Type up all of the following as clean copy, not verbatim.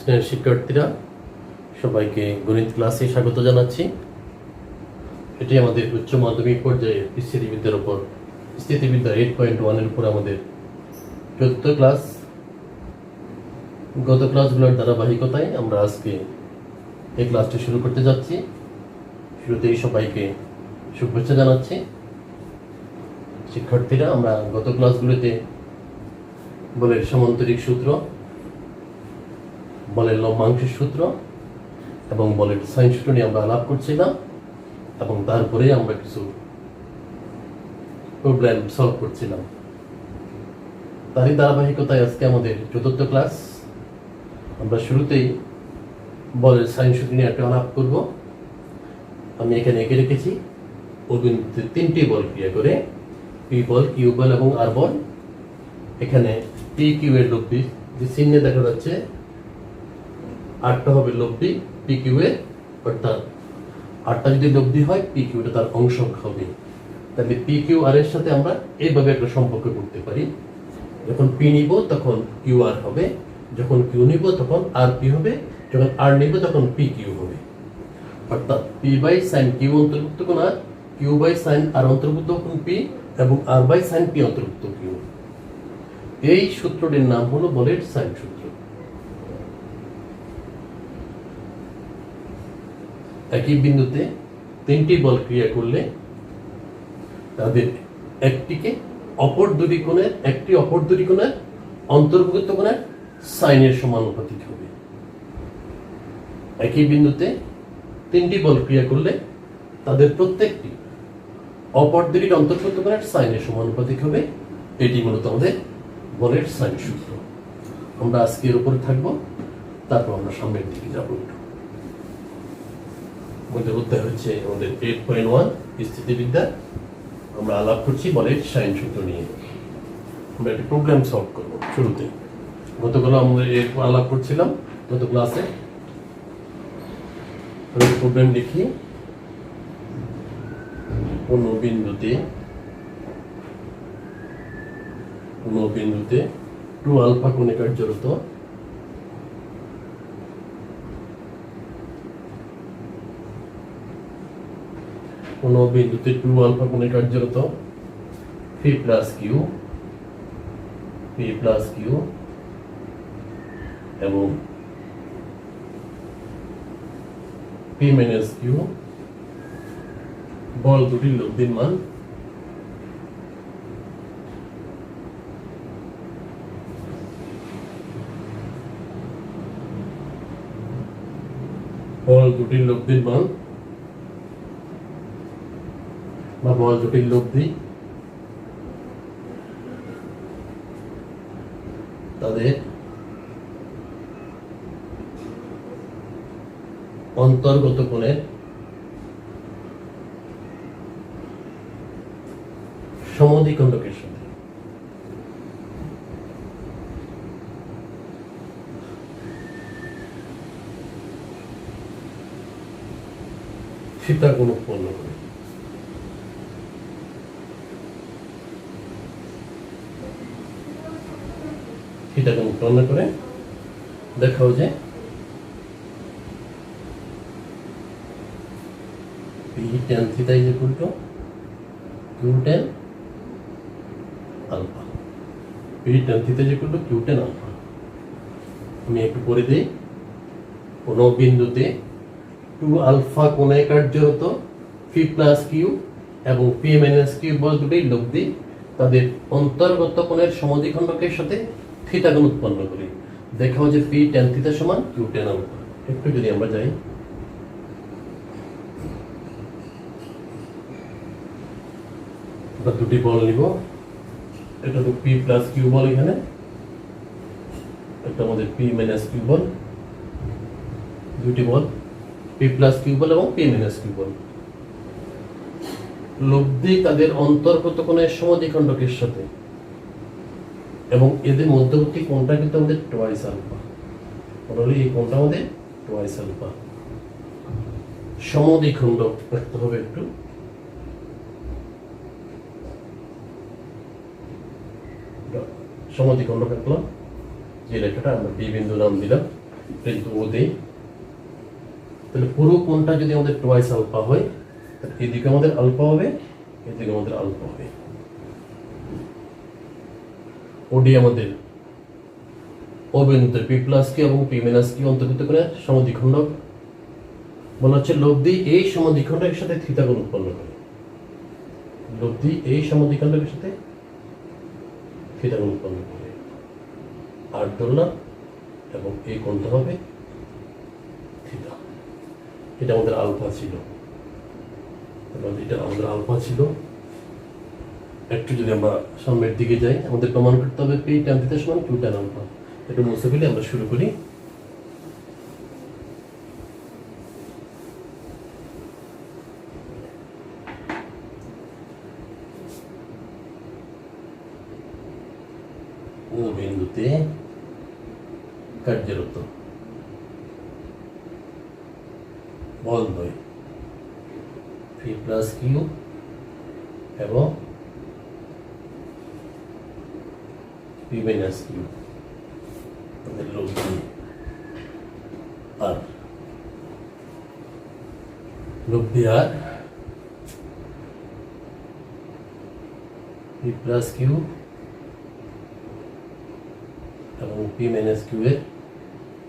স্নেহের শিক্ষার্থীরা, সবাইকে গণিত ক্লাসে স্বাগত জানাচ্ছি। এটি আমাদের উচ্চ মাধ্যমিক পর্যায়ে স্থিতিবিদ্যার উপর স্থিতিবিদ্যা 8.1 এর উপর আমাদের 14th ক্লাস। গত ক্লাসগুলোর ধারাবাহিকতায় আমরা আজকে এই ক্লাসটি শুরু করতে যাচ্ছি। শুরুতেই সবাইকে শুভেচ্ছা জানাচ্ছি। শিক্ষার্থীরা, আমরা গত ক্লাসগুলোতে বলের সামান্তরিক সূত্র, বলের লম্বাংশের সূত্র এবং বলের সাইন সূত্র নিয়ে আমরা আলাপ করছিলাম এবং তারপরে আমরা কিছু প্রবলেম সলভ করছিলাম। তারই ধারাবাহিকতায় আজকে আমাদের 4th ক্লাস। আমরা শুরুতেই বলের সাইন সূত্র নিয়ে একটা আলাপ করব। আমি এখানে এঁকে রেখেছি অবিন্দুতে 3টি বল ক্রিয়া করে, পি বল, কিউ বল এবং আর বল। এখানে পি কিউ এর লব্ধি যে চিহ্নে দেখা যাচ্ছে, আরটা হবে লব্ধি পি কিউ এর, অর্থাৎ আরটা যদি লব্ধি হয় পি কিউটা তার অংশ হবে। তাহলে পি কিউ আর এর সাথে আমরা এইভাবে একটা সম্পর্ক করতে পারি। যখন পি নিব তখন কিউ আর হবে, যখন কিউ নিব তখন আর পি হবে, যখন আর নিব তখন পি কিউ হবে। অর্থাৎ পি বাই সাইন কিউ অন্তর্ভুক্ত কোণ আর, কিউ বাই সাইন আর অন্তর্ভুক্ত কোণ পি এবং আর বাই সাইন পি অন্তর্ভুক্ত কিউ। এই সূত্রটির নাম হলো বলের সাইন সূত্র। একই বিন্দুতে 3টি বল ক্রিয়া করলে তাদের একটিকে অপর দুটি কোণের অন্তর্ভুক্ত কোণের সাইনের সমানুপাতিক হবে। একই বিন্দুতে 3টি বল ক্রিয়া করলে তাদের প্রত্যেকটি অপর দুটির অন্তর্ভুক্ত কোণের সাইনের সমানুপাতিক হবে। এটি মূলত আমাদের বলের সাইন সূত্র। আমরা আজকে এর উপরে থাকবো, তারপর আমরা সামনের দিকে যাবো। আমাদের অধ্যায় হচ্ছে আমাদের 8.1 স্থিতিবিদ্যা। আমরা আলাপ করছি বলের সাইন সূত্র নিয়ে। আমরা একটা প্রবলেম সলভ করবো শুরুতে। গতকাল আমরা আলাপ করছিলাম গত ক্লাসে। প্রবলেম লিখি, কোন বিন্দুতে 2 আলফা কোণে কার্যরত কোন বিন্দুতে 2 আলফা কোণে কার্যরত পি প্লাস কিউ এবং পি মাইনাস কিউ বল দুটির লব্ধির মান বা বল দুটির লব্ধি তাদের অন্তর্গত কোণের সমদ্বিখণ্ডকের সাথে থিটা কোণ উৎপন্ন করে। থিটা কোণ উৎপন্ন করে দেখাও যে P tan theta is equal to Q tan alpha. P tan theta is equal to Q tan alpha. আমি একটু পরে দিই। কোন বিন্দুতে 2 আলফা কোণে কার্যরত P প্লাস কিউ এবং P মাইনাস কিউ বল দুটোই লব্ধি তাদের অন্তর্গত কোণের সমদ্বিখণ্ডকের সাথে থিটা কোণ উৎপন্ন করে। দেখাও যে P tan theta সমান Q tan alpha। একটু যদি আমরা যাই, আমরা দুটি বল নিব। এটা তো পি প্লাস কিউ বল, এখানে একটা আমাদের পি মাইনাস কিউ বল। দুটি বল পি প্লাস কিউ বল এবং পি মাইনাস কিউ বল লব্ধি তাদের অন্তর্গত কোণের সমদ্বিখণ্ডকের সাথে এবং এদের মধ্যবর্তী কোণটা কিন্তু আমাদের টোয়াইস আলফা। তাহলে এই কোণটা আমাদের টোয়াইস আলফা। সমদ্বিখণ্ডক রাখতে হবে একটু। সমদ্বিখণ্ডক আঁকলাম, যে রেখাটা আমরা বি বিন্দু নাম দিলাম। এটা যদি ও দেই, তাহলে পুরো কোণটা যদি আমাদের টোয়াইস আলফা হয়, তাহলে এদিকে আমাদের আলফা হবে, এদিকে আমাদের আলফা হবে। ওডি আমাদের ও বিন্দুতে পি প্লাস কিউ এবং পি মাইনাস কিউ অন্তর্ভুক্ত করে সমদ্বিখণ্ডক বলা হচ্ছে লব্ধি এই সমদ্বিখণ্ডকের সাথে থিতা কোণ উৎপন্ন করে। লব্ধি এই সমদ্বিখণ্ডকের সাথে থিতা কোণ উৎপন্ন করে। আর ধরলাম এবং এই কোণটা হবে থিতা। এটা আমাদের আলফা ছিল, এটা আমাদের আলফা ছিল। একটু যদি আমরা সামনের দিকে যাই, আমাদের প্রমাণ করতে হবে পি ট্যান থিটা সমান কিউ ট্যান আলফা। একটু মুছে ফেলে আমরা শুরু করি। ও বিন্দুতে কার্যরত বল দ্বয় পি প্লাস কিউ এবং পি মাইনাস কিউ তাদের লব্ধি আর পি প্লাস কিউ এবং পি মাইনাস কিউ এর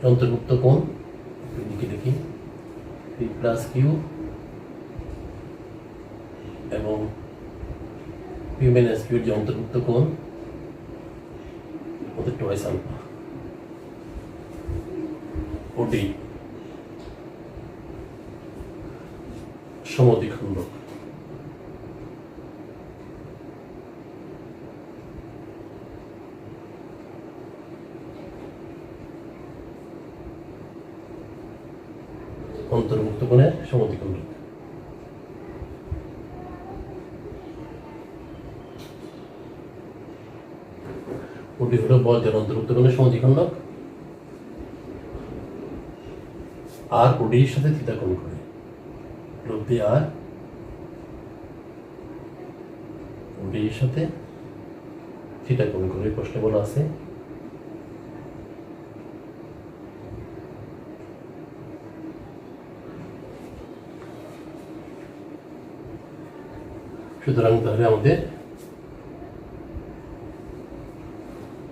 অন্তর্ভুক্ত কোণ লিখে দেখি। পি প্লাস কিউ এবং পি মাইনাস কিউ এর যে অন্তর্ভুক্ত কোণ ওদের টোয়াইস আলফা। ওডি সমদ্বিখণ্ডক অন্তর্ভুক্ত কোণের সমদ্বিখণ্ডক। ওডি হলো বল যার অন্তর্ভুক্ত কোণের সমদ্বিখণ্ডক আর ওডির সাথে থিতা কোণ করে। লব্ধি আর ওডির সাথে থিটা কোণ করে প্রশ্নে বলা আছে। সুতরাং তাহলে আমাদের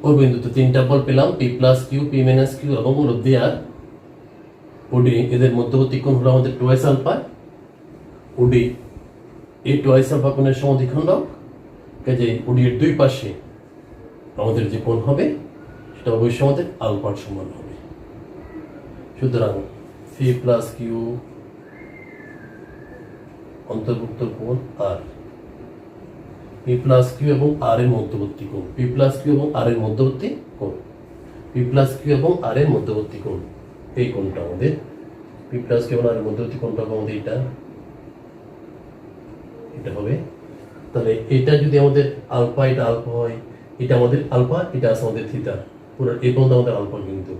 ও বিন্দুতে তিনটা বল পেলাম, P plus Q, P minus Q এবং লব্ধি আর ওডি। এদের মধ্যবর্তী কোণ হলো আমাদের টোয়াইস আলফা। ওডি এই টোয়াইস আলফা কোণের সমদ্বিখণ্ডক, কাজে ওডি এর দুই পাশে আমাদের যে কোণ হবে সেটা অবশ্যই আমাদের আলফার সমান হবে। সুতরাং পি প্লাস কিউ অন্তর্ভুক্ত কোণ আর পি প্লাস কিউ এবং আর এর মধ্যবর্তী কোণ, পি প্লাস কিউ এবং আর এর মধ্যবর্তী কোণ, পি প্লাস কিউ এবং আর এর মধ্যবর্তী কোণ, এই কোণটা আমাদের পি প্লাস কিউ এবং আর এর মধ্যবর্তী কোণটা আমাদের এটা হবে। তাহলে এটা যদি আমাদের আলফা, এটা আলফা হয়, এটা আমাদের আলফা, এটা আছে আমাদের থিটা, পুরো এই পর্যন্ত আমাদের আলফা কিন্তু,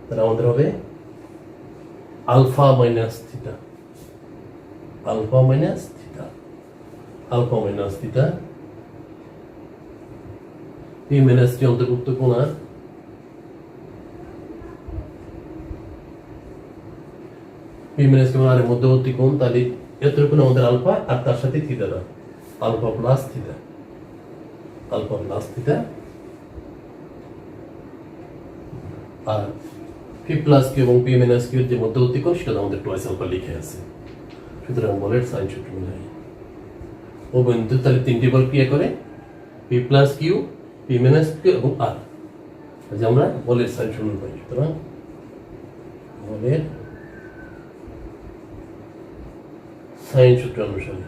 তাহলে আমাদের হবে alpha minus theta, alpha minus theta, alpha minus theta. P minus T অন্তর্ভুক্ত কোণ আর পি মাইনাস কিউ আর এর মধ্যবর্তী কোণ, তাহলে এতটুকু আমাদের আলফা আর তার সাথে থিটাটা alpha plus theta, alpha plus theta. আর পি প্লাস কিউ এবং পি মাইনাস কিউ এর যে মধ্যবর্তী কোণ সেটা আমাদের টোয়াইস আলফা লিখে আছে। সুতরাং বলের সাইন সূত্র অনুযায়ী ও বিন্দু তাহলে তিনটি বল ক্রিয়া করে, P plus Q, P minus Q এবং আর। যে আমরা বলের সাইন সূত্র পাই। সুতরাং বলের সাইন সূত্র অনুসারে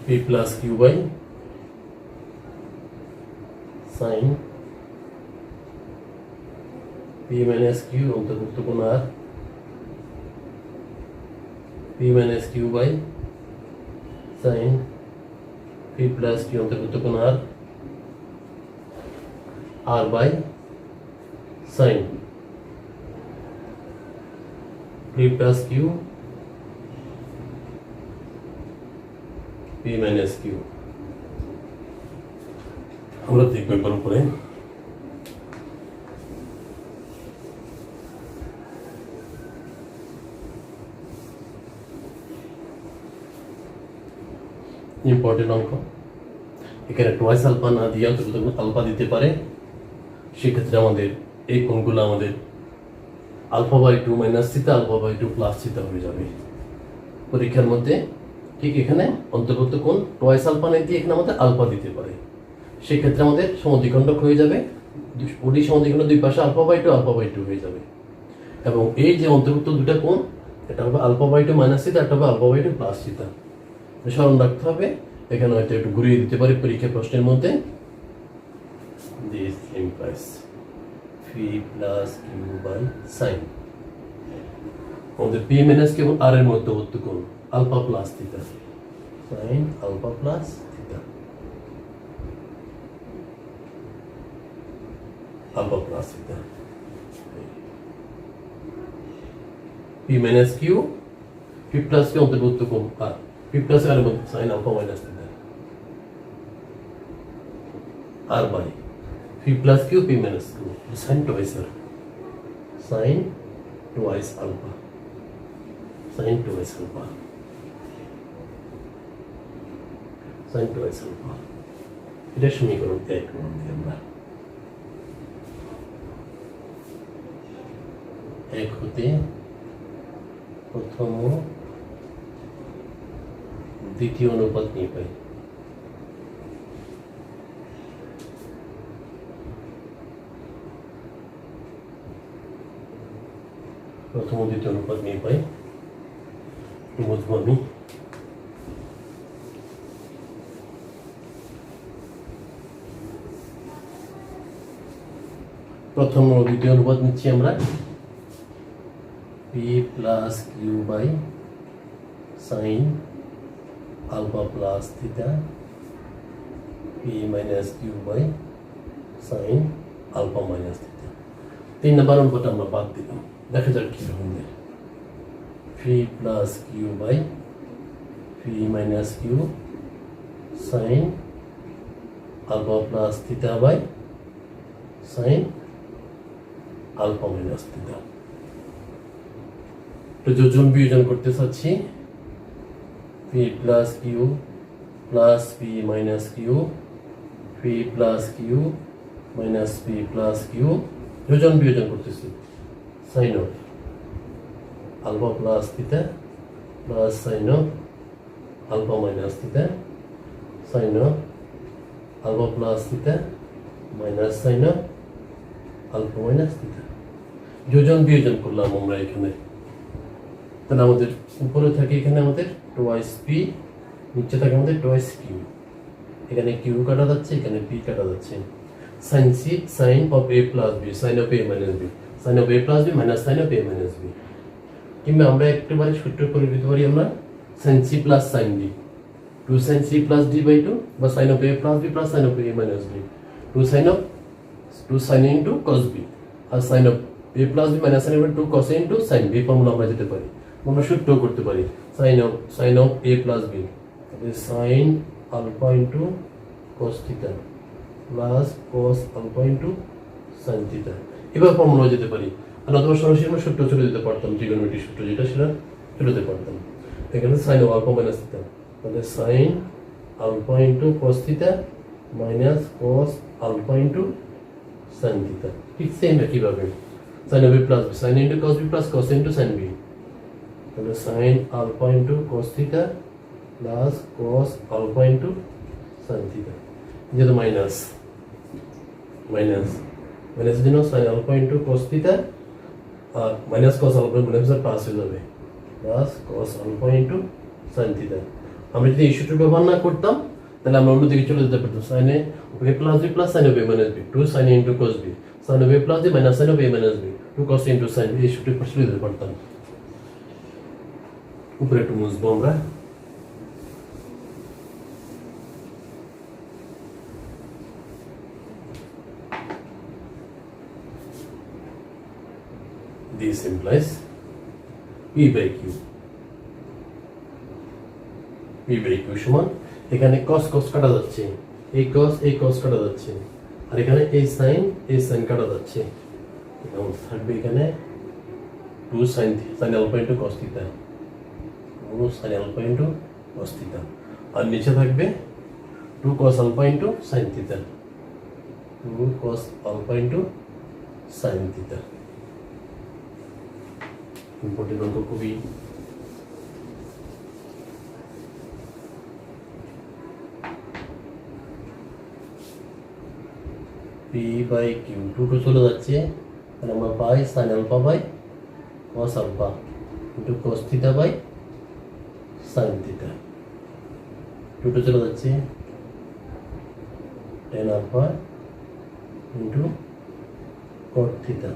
P plus Q by sine P minus Q অন্তর্ভুক্ত কোণ আর, P minus Q by sine P plus Q অন্তর্ভুক্ত কোণ আর, R by sine P plus Q P minus Q. আমরা দেখব এর উপরে ইম্পর্টেন্ট অঙ্ক। এখানে টোয়াইস আলফা না দিয়ে অন্তর্গত আলফা দিতে পারে, সেক্ষেত্রে আমাদের এই কোণগুলো আমাদের alpha by two minus theta, alpha by two plus theta হয়ে যাবে পরীক্ষার মধ্যে। ঠিক এখানে অন্তর্গত কোণ টোয়াইস আলফা না দিয়ে এখানে আমাদের আলফা দিতে পারে, সেক্ষেত্রে আমাদের সমদ্বিখণ্ডক হয়ে যাবে। ওডি সমদ্বিখণ্ড দুই পাশে আলফা বাই টু হয়ে যাবে। এবং এই যে অন্তর্ভুক্ত দুটা কোণ, এটা হবে alpha by two minus theta, এটা হবে alpha by two plus theta. স্মরণ রাখতে হবে। এখানে হয়তো একটু ঘুরিয়ে দিতে পারি পরীক্ষা প্রশ্নের মধ্যে। This implies P plus Q by sine, আমাদের পি মাইনাস কিউ আর এর মধ্যবর্তী কোণ alpha plus theta, sine alpha plus theta, alpha plus theta. P minus Q, P plus Q অন্তর্ভুক্ত কোণ আর পি প্লাস আর মধ্যে sine alpha minus theta, R by P plus Q P minus Q, sine twice R, sine twice alpha, sine twice alpha, sine twice alpha. এটা সমীকরণ 1 মধ্যে আমরা 1 হতে প্রথম ও দ্বিতীয় অনুপাত নিয়ে পাই। প্রথম ও দ্বিতীয় অনুপাত নিয়ে পাই, বুঝবো আমি। প্রথম ও দ্বিতীয় অনুপাত নিচ্ছি আমরা P plus Q by sine alpha plus theta, P minus Q by sine alpha minus theta. 3 নম্বর অনুপাতটা আমরা বাদ দিলাম, দেখা যাক কি হবে। P plus Q by P minus Q sine alpha plus theta by sine alpha minus theta. তো যোজন বিয়োজন করতে চাচ্ছি, P plus Q plus P minus Q, P plus Q minus P plus Q, যোজন বিয়োজন করতেছি। Sine of alpha plus theta plus sine of alpha minus theta, sine of alpha plus theta minus sine of alpha minus theta. যোজন বিয়োজন করলাম আমরা এখানে। তাহলে আমাদের উপরে থাকে এখানে আমাদের টোয়াইস পি, নিচে থাকে আমাদের টোয়াইস কিউ। এখানে কিউ কাটা যাচ্ছে, এখানে পি কাটা যাচ্ছে। Sine C sine of A plus B, sine of A minus B, sine of A plus B minus sine of A minus B. কিংবা আমরা একেবারে সূত্র করে দিতে পারি আমরা sine C plus sine D, 2 sine C plus D by 2, বা sine of A plus B plus sine of A minus B, 2 sine A into cos B, আর sine of A plus B minus sine of 2 cos A into sine B. Formula আমরা যেতে পারি, আমরা সূত্র করতে পারি sine of A plus B, sine alpha into cos theta plus cos alpha into sine theta. এবার formula যেতে পারি, আর অথবা সরাসরি আমরা সূত্র চলে যেতে পারতাম, ট্রিগোনোমেট্রি সূত্র যেটা সেটা চলে পারতাম। এখানে sine of alpha minus theta, তাহলে sine alpha into cos theta minus cos alpha into sine theta. ঠিক সেম একইভাবে sine of A plus B, sine into cos B plus cos into sine B, তাহলে sine alpha into cos theta plus cos alpha into sine theta. যেহেতু minus মাইনাসের জন্য sine alpha into cos theta আর minus cos alpha minus plus হয়ে যাবে, plus cos alpha into sine theta. আমরা যদি এই সূত্র ব্যবহার না করতাম তাহলে আমরা অন্যদিকে চলে যেতে পারতাম। Sine A plus B plus sine of A minus B, 2 sine into cos B, sine of A plus B minus sine of A minus B, 2 cos into sine B. এই সূত্রে চলে যেতে পারতাম। উপরে একটু মুছবো আমরা। This implies P by Q. P by Q সমান এখানে cos কাটা যাচ্ছে, এই cos কাটা যাচ্ছে, আর এখানে এই sin কাটা যাচ্ছে। এবং থাকবে এখানে 2 sin alpha into cos theta, 2 sin alpha into cos theta। আর নিচে থাকবে 2 cos alpha into sin theta, 2 cos alpha into sin theta। Important অঙ্ক খুবই। p by q 2 চলে যাচ্ছে, তাহলে আমরা পাই sin alpha by cos alpha into cos theta by sin theta। 2 চলে যাচ্ছে, tan alpha into cot theta।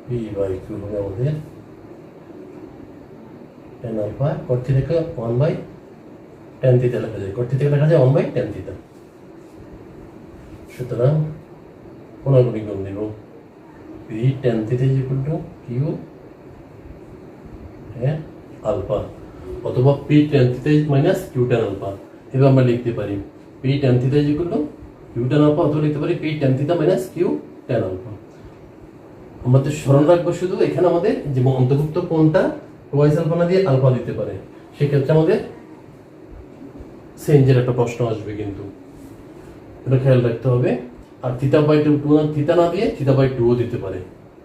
p by q হবে আমাদের tan alpha, cot theta K 1 by tan theta লেখা যায়, cot theta কে লেখা যায় 1 by tan theta। সুতরাং কোনাগুলি গুণ দিব, p tan theta is equal to q tan alpha, অথবা p tan theta minus q tan alpha। এভাবে আমরা লিখতে পারি p tan theta is equal to q tan alpha, অথবা লিখতে পারি p tan theta minus q tan alpha। আমাদের স্মরণ রাখবো শুধু এখানে আমাদের যে অন্তর্ভুক্ত কোণটা টুয়াইস আলফা না দিয়ে আলফা দিতে পারে, সেক্ষেত্রে আমাদের চেঞ্জের একটা প্রশ্ন আসবে, কিন্তু এটা খেয়াল রাখতে হবে। আর থিটা বাই 2 থিটা না দিয়ে থিটা বাই 2 ও দিতে পারে,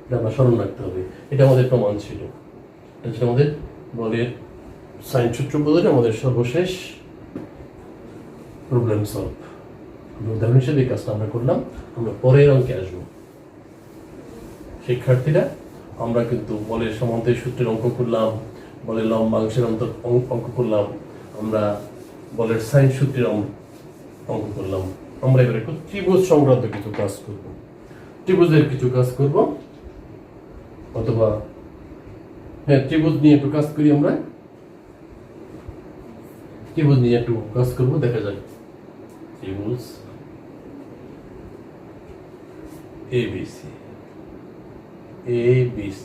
এটা আমরা স্মরণ রাখতে হবে। এটা আমাদের প্রমাণ ছিল, এটা ছিল আমাদের বলের সাইন সূত্র বলে আমাদের সর্বশেষ প্রবলেম সলভ। উদাহরণ হিসেবে এই কাজটা আমরা করলাম। আমরা পরের অঙ্কে আসবো। শিক্ষার্থীরা, আমরা কিন্তু বলের সমান্তরাল সূত্রের অঙ্ক করলাম, বলের লম্বাংশের অঙ্ক করলাম, আমরা বলের সাইন সূত্রের অঙ্ক করলাম। আমরা এবার একটু ত্রিভুজ সংক্রান্ত কিছু কাজ করব, ত্রিভুজের কিছু কাজ করব, অথবা হ্যাঁ ত্রিভুজ নিয়ে একটু কাজ করি। আমরা ত্রিভুজ নিয়ে একটু কাজ করব, দেখা যাক। ত্রিভুজ ABC, ABC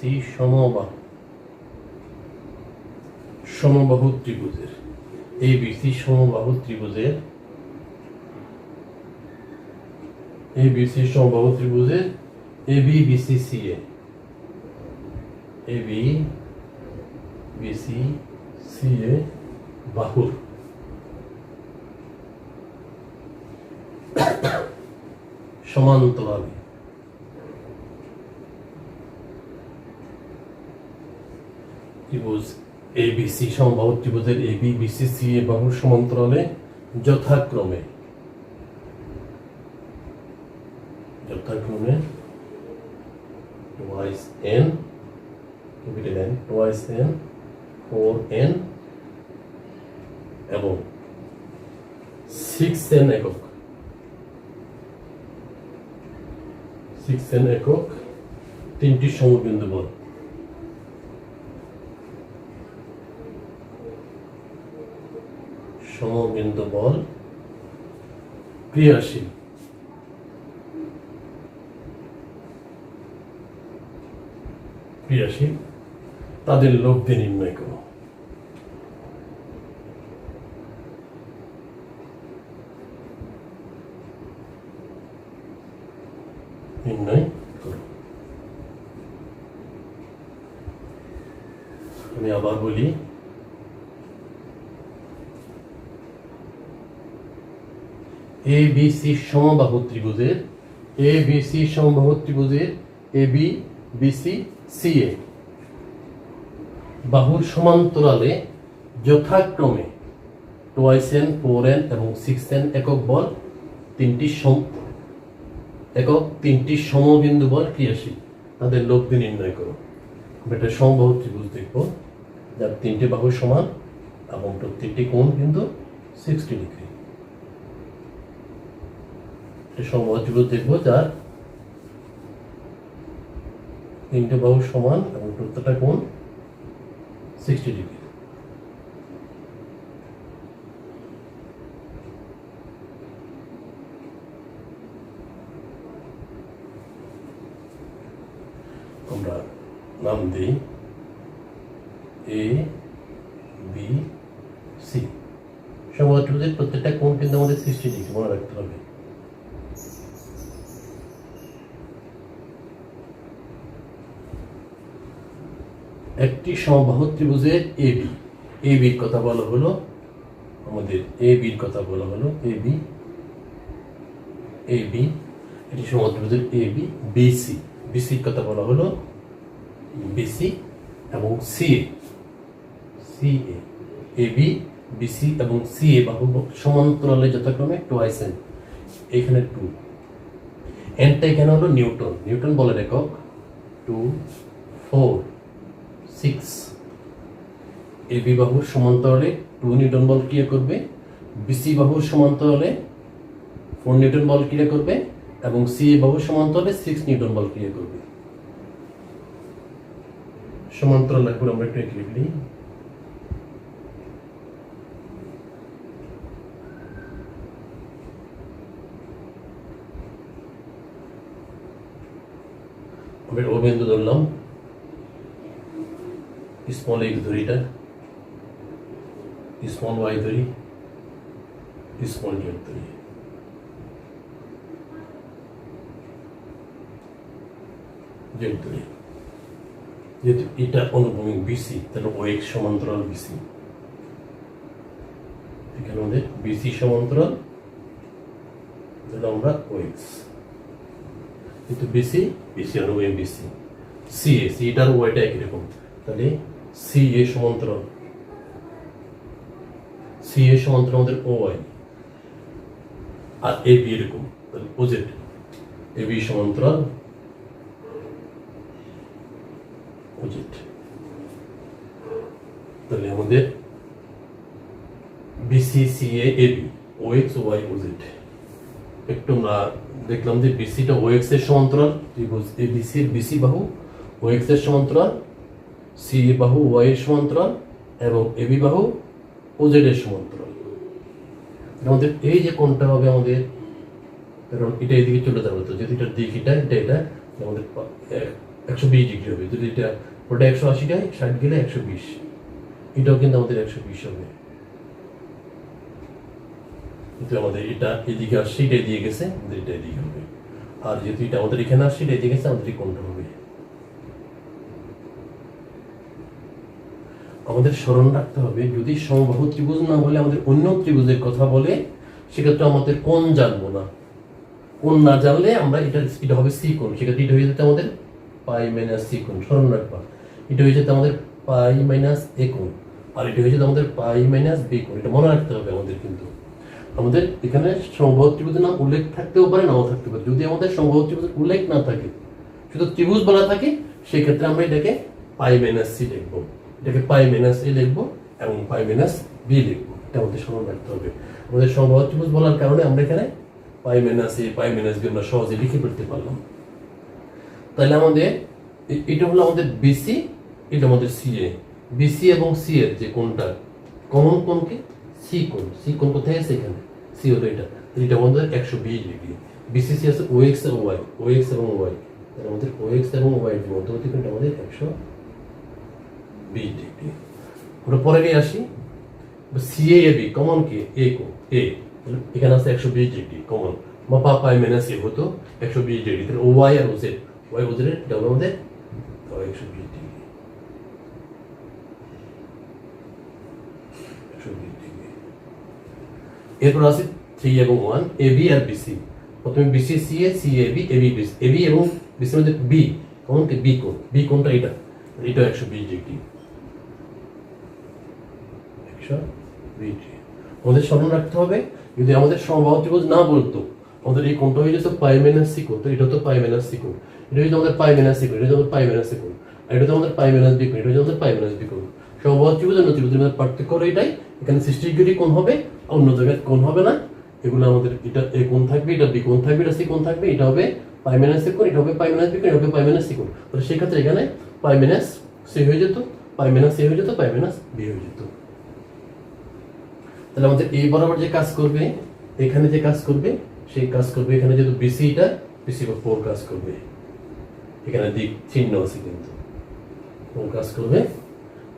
সমবাহু ত্রিভুজের, ABC সমবাহু ত্রিভুজের, ABC সমবাহু ত্রিভুজের AB BC CA, AB BC CA বাহুর সমান্তরালে ত্রিভুজ ABC সমবাহু ত্রিভুজের AB BC CA বাহুর সমান্তরালে যথাক্রমে twice n, capital N, twice n, 4n এবং 6n একক, 6n একক তিনটি সমবিন্দু বল ক্রিয়াশীল তাদের লব্ধি নির্ণয় করো। আমি আবার বলি, ABC সমবাহু ত্রিভুজের AB BC CA বাহুর সমান্তরালে যথাক্রমে 2n 4n এবং 6n একক বল তিনটি সমবিন্দু বল ক্রিয়াশীল, তাদের লব্ধি নির্ণয় করো। এটা সমবাহু ত্রিভুজ দেখব যার তিনটি বাহু সমান এবং প্রত্যেকটি কোণ কিন্তু 60 ডিগ্রি। সমবাহু ত্রিভুজ দেখব যার তিনটে বাহু সমান এবং প্রত্যেকটা কোণ 60 ডিগ্রি। আমরা নাম দিই A B সমত্রিভুজের প্রত্যেকটা কোণ কিন্তু আমাদের 60 ডিগ্রি, মনে রাখতে হবে। একটি সমবাহু ত্রিভুজের এবি, এবির কথা বলা হলো আমাদের, এবির কথা বলা হলো এবি, এবি এটি সমত্রিভুজের এবি, বিসি, বিসির কথা বলা হলো বিসি এবং সিএ, সিএ, এবি, বিসি এবং সিএ বাহু সমান্তরালে যথাক্রমে টোয়াইস এন, এখানে 2, এনটা এখানে হলো নিউটন, নিউটন বলের একক, 2, 4, 6। এবি বাহুর সমান্তরালে 2 নিউটন বল ক্রিয়া করবে, বিসি বাহুর সমান্তরালে 4 নিউটন বল ক্রিয়া করবে এবং সিএ বাহুর সমান্তরালে 6 নিউটন বল ক্রিয়া করবে। সমান্তরাল এখন আমরা একটু এঁকে লিখি। আমরা ও বিন্দু ধরলাম, স্মল এক্স ধরি, এটা স্মল ওয়াই ধরি, স্মল জেড ধরি। জেড ধরি, যেহেতু এটা অনুভূমিক বিসি, তাহলে ও এক্স সমান্তরাল বিসি, এখানে আমাদের বিসি সমান্তরাল, তাহলে আমরা ও এক্স, কিন্তু বিসি, বিসি অনুভূমিক বিসি, সিএ, সিটার ওয়াইটা একই রকম, তাহলে সিএ সমান্তরাল, সিএ সমান্তরাল আমাদের ও ওয়াই, আর এবি এরকম, তাহলে ওজেড, এবি সমান্তরাল ওজেড। তাহলে আমাদের বিসি, সিএ, এবি, ও এক্স, ওয়াই, ওজেড। একটু আমরা দেখলাম যে বিসিটা ও এক্স এর সমান্তরাল, ত্রিভুজ এবিসি এর বিসি বাহু ও এক্স এর সমান্তরাল, সিএ বাহু ওয়াই এর সমান্তরাল এবং এবি বাহু ওজেড এর সমান্তরাল। আমাদের এই যে কোণটা হবে আমাদের, কারণ এটা এদিকে চলে যাবে, তো যদি এটার দিক এটা এটা আমাদের 120 ডিগ্রি হবে, যদি এটা ওটা 180 টায় 60 গেলে 120, এটাও কিন্তু আমাদের 120 হবে। কিন্তু আমাদের এটা এদিকে আসছে, এটা দিয়ে গেছে, আমাদের এটা এদিকে হবে, আর যেহেতু এটা আমাদের এখানে আসছে, এটা এদিকে গেছে, আমাদের এই কোণটা হবে। আমাদের স্মরণ রাখতে হবে, যদি সমবাহু ত্রিভুজ না বলে আমাদের অন্য ত্রিভুজের কথা বলে, সেক্ষেত্রে আমাদের কোণ জানবো না, কোণ না জানলে আমরা এটা হবে সি কোণ, সেক্ষেত্রে এটা হয়ে যেতে আমাদের পাই মাইনাস সি কোণ, স্মরণ রাখবা। এটা হয়ে যেতে আমাদের পাই মাইনাস এ কোণ, আর এটা হয়ে যেতে আমাদের পাই মাইনাস বি কোণ, এটা মনে রাখতে হবে আমাদের। কিন্তু আমাদের এখানে সমবাহু ত্রিভুজের নাম উল্লেখ থাকতেও পারে, নাও থাকতে পারে। যদি আমাদের সমবাহু ত্রিভুজের উল্লেখ না থাকে, শুধু ত্রিভুজ বলা থাকে, সেক্ষেত্রে আমরা এটাকে পাই মাইনাস সি লিখবো, এটাকে পাই মাইনাস এ লিখবো এবং পাই মাইনাস বি লিখবো, এটা আমাদের স্মরণ রাখতে হবে। আমাদের সমবাহু ত্রিভুজ বলার কারণে আমরা এখানে পাই মাইনাস এ, পাই মাইনাস বি আমরা সহজে লিখে ফেলতে পারলাম। তাহলে আমাদের এটা হলো আমাদের বিসি, এটা আমাদের সিএ। বিসি এবং সি এর যে কোণটা কমন কোণকে সি কোণ, সি কোণ কোথায় আছে? এখানে সি হলো এটা, এটা আমাদের 120 ডিগ্রি। বিসিসি আছে ও এক্স এবং ওয়াই, ও এক্স এবং ওয়াই, তাহলে আমাদের ও এক্স এবং ওয়াই এর মধ্যবর্তী কোণটা আমাদের 120 ডিগ্রি। আমরা পরে গিয়ে আসি, সিএ এবি কমন কি এ কোণ, এ এখানে আছে 120 ডিগ্রি কমন, বা পাই মাইনাস এ হতো 120 ডিগ্রি, তাহলে ও ওয়াই আর ওজেড, ওয়াই ওজেড এটা হলো আমাদের 120 ডিগ্রি, 120 ডিগ্রি। এরপর আছে 3 এবং 1, এবি আর বিসি। প্রথমে BC CA, C AB, AB BC, AB এবং বিসির মধ্যে বি কমন কি বি কোণ, বি কোণটা এটা, এটা 120 ডিগ্রি, 120 ডিগ্রি। আমাদের স্মরণ রাখতে হবে, যদি আমাদের সমবাহু ত্রিভুজ না বলতো, আমাদের এই কোণটা হয়ে যেত পাই মাইনাস সি কোণ, তো এটা তো পাই মাইনাস সি কোণ, এটা হচ্ছে আমাদের পাই মাইনাস সি কোণ, এটা হচ্ছে আমাদের পাই মাইনাস সি কোণ, আর এটা তো আমাদের পাই মাইনাস বি কোণ, এটা হচ্ছে আমাদের পাই মাইনাস বি কোণ। সমবাহু ত্রিভুজ আর ত্রিভুজের মধ্যে পার্থক্য হলো এটাই, এখানে 60 ডিগ্রি কোণ হবে, অন্য জায়গায় কোণ হবে না। এগুলো আমাদের এটা এ কোণ থাকবে, এটা বি কোণ থাকবে, এটা সি কোণ থাকবে, এটা হবে পাই মাইনাস সি কোণ, এটা হবে পাই মাইনাস বি কোণ, এটা হবে পাই মাইনাস সি কোণ। তাহলে সেই ক্ষেত্রে এখানে পাই মাইনাস সি হয়ে যেত, পাই মাইনাস সি হয়ে যেত, পাই মাইনাস বি হয়ে যেত। তাহলে আমাদের এই বরাবর যে কাজ করবে, এখানে যে কাজ করবে, সেই কাজ করবে এখানে যেহেতু বিসি, এটা বিসি বা 4 কাজ করবে, এখানে দিক চিহ্ন আছে কিন্তু 4 কাজ করবে,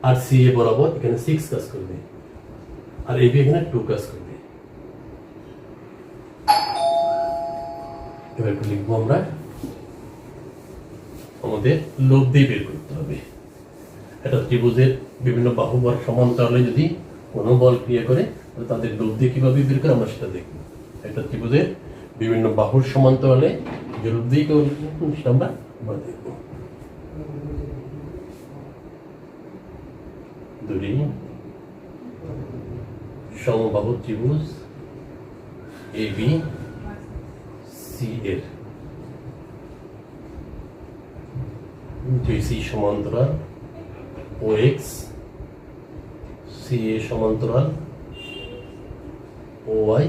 আর সি এ বরাবর এখানে 6 কাজ করবে, আর এবি এখানে 2 কাজ করবে। এবার লিখবো আমরা আমাদের লব্ধি বের করতে হবে। একটা ত্রিভুজের বিভিন্ন বাহুবার সমান্তরালে যদি কোনো বল ক্রিয়া করে তাহলে তাদের লব্ধি কিভাবে বের করে আমরা সেটা দেখব। একটা ত্রিভুজের বিভিন্ন বাহুর সমান্তরালে যে লব্ধি সেটা আমরা দেখব। দুটি সমবাহু ত্রিভুজ এ বি সি এর সি সমান্তরাল ও এক্স সি এ সমান্তরাল ও ওয়াই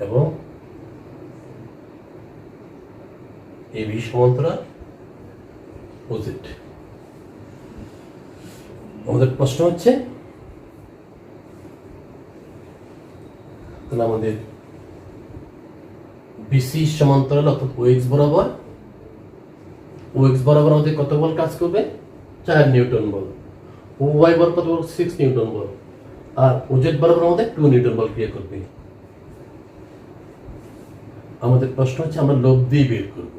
এবং এ বি সমান্তরাল ও জেড। আমাদের প্রশ্ন হচ্ছে তাহলে আমাদের বিসি সমান্তরাল অর্থাৎ ও এক্স বরাবর আমাদের কত বল কাজ করবে? 4 নিউটন বল। ও ওয়াই বরাবর কত বল? 6 নিউটন বল। আর ও জেড বরাবর আমাদের 2 নিউটন বল ক্রিয়া করবে। আমাদের প্রশ্ন হচ্ছে আমরা লব্ধি বের করব।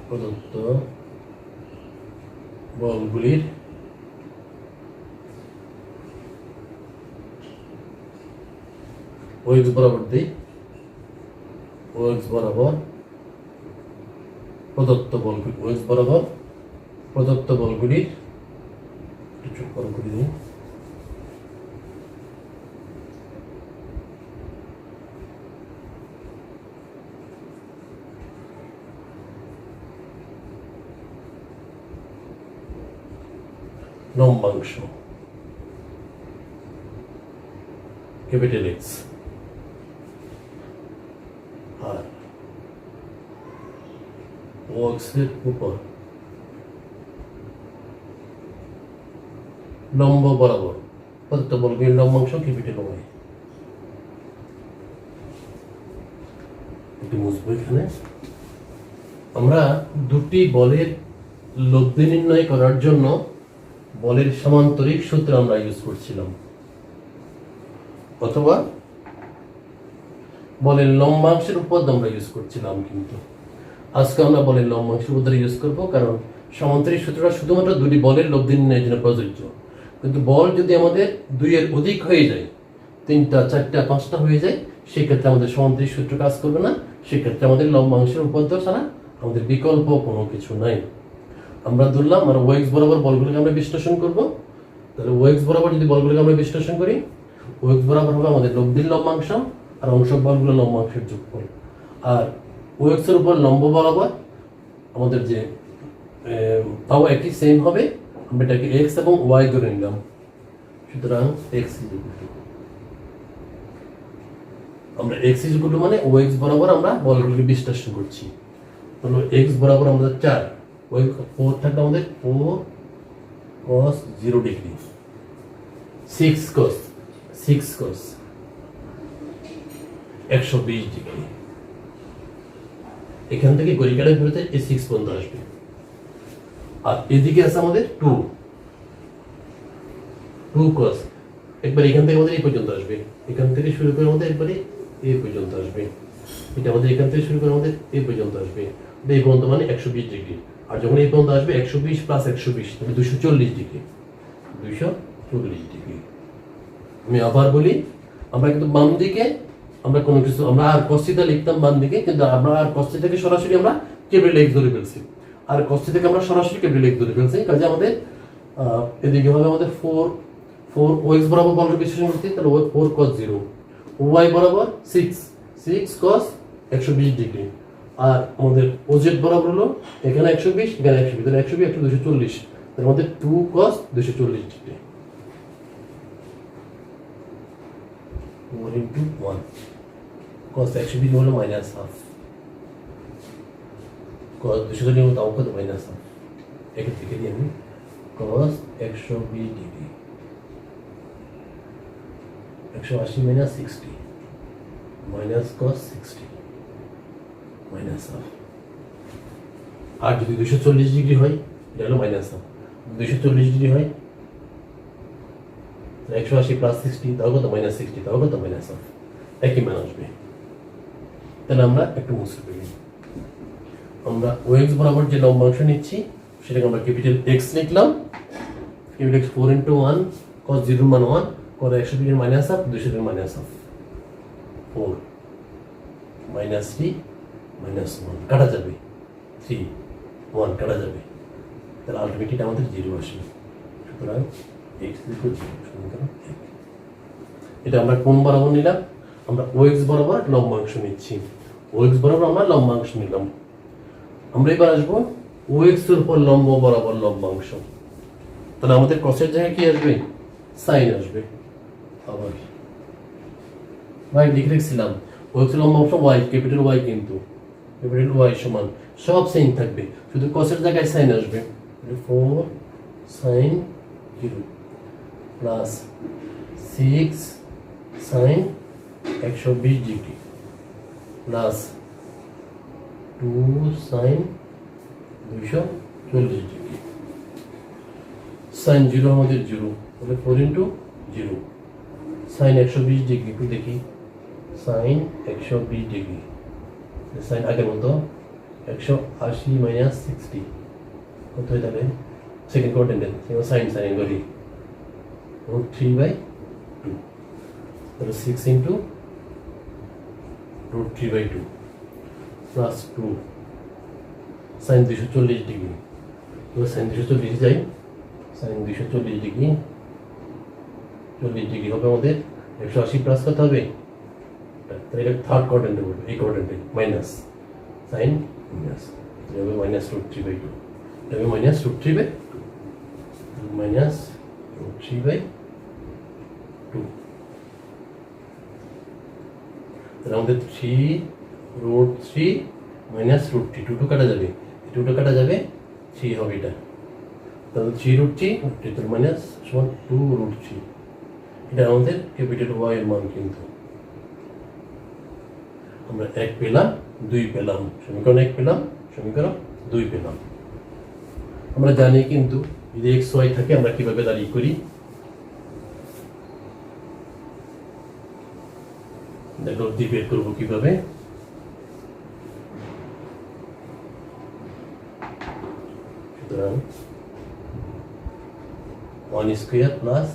প্রদত্ত বলগুলির ও এক্স বরাবর দিই, ও এক্স বরাবর প্রদত্ত বলগুলি, ও এক্স বরাবর প্রদত্ত বলগুলির চুপ করে দিই লম্বাংশ ক্যাপিটাল এক্স আর ও এক্সের উপর লম্ব বরাবর প্রদত্ত বলগুলির লম্বাংশ ক্যাপিটাল ওয়াই। এটি মুছবো এখানে। আমরা দুটি বলের লব্ধি নির্ণয় করার জন্য বলের সামান্তরিক সূত্র আমরা ইউজ করছিলাম, অথবা বলের লম্বাংশের উপপাদ্য আমরা ইউজ করছিলাম, কিন্তু আজকে আমরা বলের লম্বাংশের উপপাদ্য ইউজ করব, কারণ সামান্তরিক সূত্রটা শুধুমাত্র দুটি বলের লব্ধি নির্ণয়ের জন্য প্রযোজ্য। কিন্তু বল যদি আমাদের 2 এর অধিক হয়ে যায়, 3টা 4টা 5টা হয়ে যায়, সেক্ষেত্রে আমাদের সামান্তরিক সূত্র কাজ করবে না। সেক্ষেত্রে আমাদের লম্বাংশের উপপাদ্য ছাড়া আমাদের বিকল্প কোনো কিছু নাই। আমরা ধরলাম আর ওএক্স বরাবর বলগুলোকে আমরা বিশ্লেষণ করব। তাহলে ওএক্স বরাবর যদি বলগুলোকে আমরা বিশ্লেষণ করি, ওএক্স বরাবর হবে আমাদের লব্ধির লম্বাংশ আর অংশক বলগুলো লম্বাংশের যোগফল। আর ওএক্স এর উপর লম্ব বরাবর আমাদের যে তাও একই সেম হবে, আমরা এটাকে এক্স এবং ওয়াই ধরে নিলাম। সুতরাং এক্স আমরা এক্স ইজ ইকুয়াল টু মানে ওএক্স বরাবর আমরা বলগুলোকে বিশ্লেষণ করছি। তাহলে এক্স বরাবর আমাদের 4, ওই 4 থাকলে আমাদের 4 cos 0 ডিগ্রি, 6 cos 120 ডিগ্রি। এখান থেকে গড়িকাটা বেরোতে এই 6 পর্যন্ত আসবে। আর এদিকে আছে আমাদের 2 cos, একবার এখান থেকে আমাদের এই পর্যন্ত আসবে, এখান থেকে শুরু করে আমাদের একবারে এই পর্যন্ত আসবে। এটা আমাদের এখান থেকে শুরু করে আমাদের এই পর্যন্ত আসবে, এই পর্যন্ত মানে 120 ডিগ্রি। আর যখন এই পর্যন্ত আসবে 120 প্লাস 120 তাহলে 240 ডিগ্রি, 240 ডিগ্রি। আমি আবার বলি, আমরা কিন্তু বাম দিকে আমরা কোনো কিছু আমরা আর cos থিটা লিখতাম বাম দিকে, কিন্তু আমরা আর cos থিটাকে সরাসরি আমরা ক্যাপিটাল এক্স ধরে ফেলছি। আর cos থিটাকে আমরা সরাসরি ক্যাপিটাল এক্স ধরে ফেলছি, কাজে আমাদের এদিকে হবে আমাদের 4 ওএক্স বরাবর বলকে বিশ্লেষণ করতে, তাহলে 4 cos 0, ওয়াই বরাবর 6 cos 120 ডিগ্রি। আর আমাদের ওজেড বরাবর হলো এখানে 120 এখানে 120, তাহলে 120 240, তার মধ্যে 2 cos 240 ডিগ্রি। 4 into 1 cos 120 হলো মাইনাস হাফ, cos 240 হলো তাও কত মাইনাস হাফ। এখান থেকে দিয়ে আমি cos 120 degree 180 minus 60 minus cos 60 minus half. আর যদি 240 ডিগ্রি হয় এটা হলো মাইনাস হাফ, 240 ডিগ্রি হয় 180 প্লাস 60 তাও কত মাইনাস 60 তাও কত মাইনাস হাফ, একই মান আসবে। তাহলে আমরা একটু মুছে ফেলি। আমরা ওএক্স বরাবর যে লম্বাংশ নিচ্ছি সেটাকে আমরা ক্যাপিটাল এক্স লিখলাম। ক্যাপিটাল এক্স 4 × 1 cos 0 মান 1 cos 120 minus half 200 minus half 4 minus 3 minus 1 কাটা যাবে 3 1 কাটা যাবে, তাহলে আলটিমেটলি আমাদের 0 আসবে। সুতরাং x = 0 সমীকরণ 1। এটা আমরা কোন বরাবর নিলাম? আমরা ওএক্স বরাবর লম্বাংশ নিচ্ছি। ওএক্স বরাবর আমরা লম্বাংশ নিলাম। আমরা এবার আসবো ওএক্স এর উপর লম্ব বরাবর লম্বাংশ। তাহলে আমাদের কসের জায়গায় কি আসবে? সাইন আসবে। আবার ভাই লিখে রেখেছিলাম ওএক্স এর লম্বাংশ y, ক্যাপিটাল Y, কিন্তু ক্যাপিটাল Y সমান সব সেম থাকবে, শুধু কসের জায়গায় সাইন আসবে। 4 sin 0 plus 6 sin 120 degree plus 2 sin 240 degree. sin 0 আমাদের 0, তাহলে 4 × 0 sin 120 ডিগ্রি, একটু দেখি sin 120 ডিগ্রি, sin আগের মতো 180 মাইনাস 60 কত হয়ে যাবে? সেকেন্ড কোয়াড্রেন্ট sin sin করি √3/2, তাহলে 6 × √3/2 প্লাস 2 sin 240 ডিগ্রি, তাহলে sin 240 যাই, sin 240 ডিগ্রি 40 ডিগ্রি হবে আমাদের 180 প্লাস কত হবে? তাহলে এটা থার্ড কোয়াড্রেন্টে বলবো, এই কোয়াড্রেন্টে মাইনাস sin মাইনাস হবে মাইনাস √3/2, এটা হবে মাইনাস √3/2 মাইনাস √3/2। তাহলে আমাদের 3√3 মাইনাস √3, 2 কাটা যাবে, 2 কাটা যাবে, 3 হবে এটা। তাহলে 3√3 মাইনাস সমান 2√3, এটা আমাদের ক্যাপিটাল Y এর মান। কিন্তু আমরা 1 পেলাম, 2 পেলাম, সমীকরণ 1 পেলাম, সমীকরণ 2 পেলাম। আমরা জানি কিন্তু যদি x y থাকে আমরা কিভাবে দাঁড়িয়ে করি, লব্ধি বের করবো কিভাবে। সুতরাং 1 square plus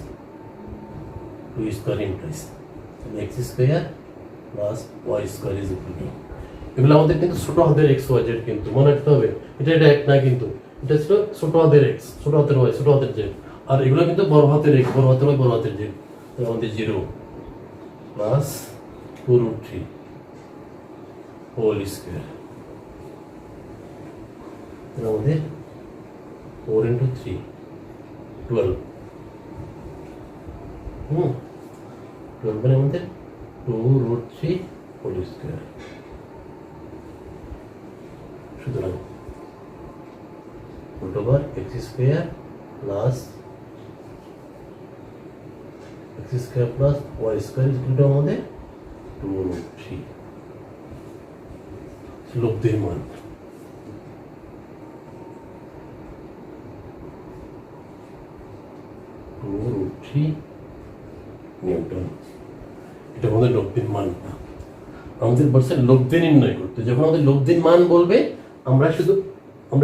2 square implies x square plus y square is equal two, এগুলো আমাদের কিন্তু ছোট হাতের x y z, কিন্তু মনে রাখতে হবে এটা এক না, কিন্তু এটা ছিল ছোট হাতের x, ছোট হাতের y, ছোট হাতের z, আর এগুলো কিন্তু বড় হাতের x, বড় হাতের y, বড় হাতের z। তাহলে আমাদের 0 প্লাস 2√3 হোল স্কয়ার, তাহলে আমাদের 4 × 3 12, 12 মানে আমাদের 2√3 হোল স্কয়ার। সুতরাং √x square plus x square plus y square is equal two আমাদের 2√3 লব্ধির মান। নিউটন, এটা আমাদের লব্ধির মান না। আমাদের বলছে লব্ধি নির্ণয় করতে, যখন আমাদের লব্ধির মান বলবে আমরা